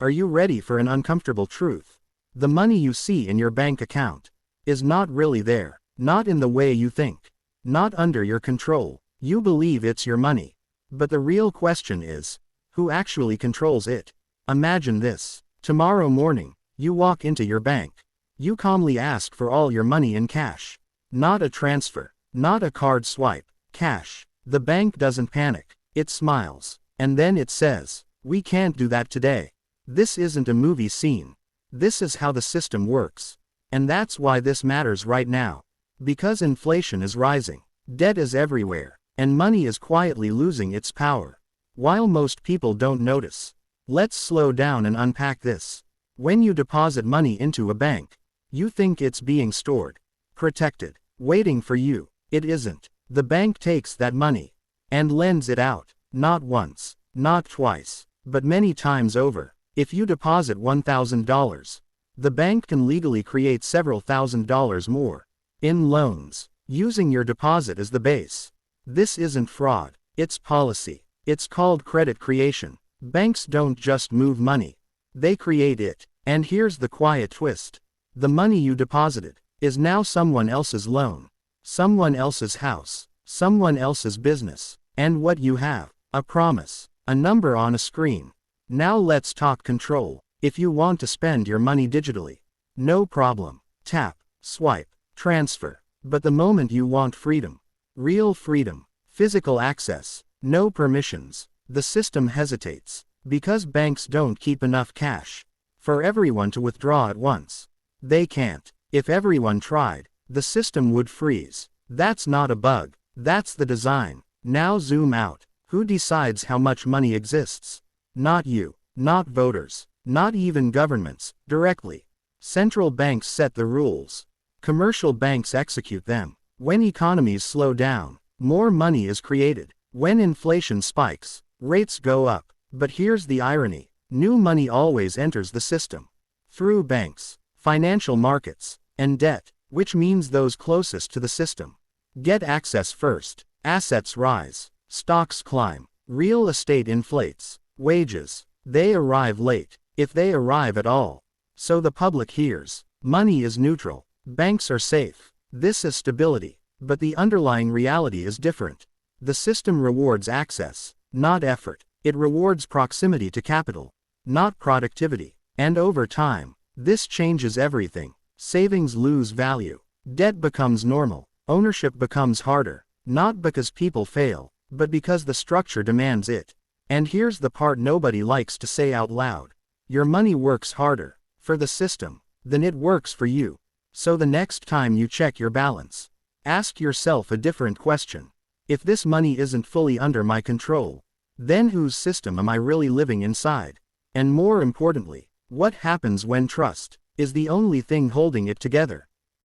Are you ready for an uncomfortable truth? The money you see in your bank account is not really there, not in the way you think, not under your control. You believe it's your money. But the real question is, who actually controls it? Imagine this. Tomorrow morning, you walk into your bank. You calmly ask for all your money in cash. Not a transfer, not a card swipe, cash. The bank doesn't panic. It smiles. And then it says, "We can't do that today." This isn't a movie scene. This is how the system works. And that's why this matters right now. Because inflation is rising, debt is everywhere, and money is quietly losing its power. While most people don't notice. Let's slow down and unpack this. When you deposit money into a bank, you think it's being stored, protected, waiting for you. It isn't. The bank takes that money and lends it out, not once, not twice, but many times over. If you deposit $1,000, the bank can legally create several $1,000s more in loans, using your deposit as the base. This isn't fraud, it's policy. It's called credit creation. Banks don't just move money, they create it. And here's the quiet twist. The money you deposited is now someone else's loan, someone else's house, someone else's business. And what you have, a promise, a number on a screen. Now let's talk control. If you want to spend your money digitally, no problem. Tap, swipe, transfer. But the moment you want freedom, real freedom, physical access, no permissions, the system hesitates. Because banks don't keep enough cash for everyone to withdraw at once. They can't. If everyone tried, the system would freeze. That's not a bug. That's the design. Now zoom out. Who decides how much money exists? Not you. Not voters. Not even governments, directly. Central banks set the rules. Commercial banks execute them. When economies slow down, more money is created. When inflation spikes, rates go up. But here's the irony. New money always enters the system. Through banks, financial markets, and debt, which means those closest to the system get access first. Assets rise. Stocks climb. Real estate inflates. Wages, they arrive late, if they arrive at all. So the public hears, money is neutral. Banks are safe. This is stability. But the underlying reality is different. The system rewards access, not effort. It rewards proximity to capital, not productivity. And over time, this changes everything. Savings lose value. Debt becomes normal. Ownership becomes harder. Not because people fail, but because the structure demands it. And here's the part nobody likes to say out loud. Your money works harder for the system than it works for you. So the next time you check your balance, ask yourself a different question. If this money isn't fully under my control, then whose system am I really living inside? And more importantly, what happens when trust is the only thing holding it together?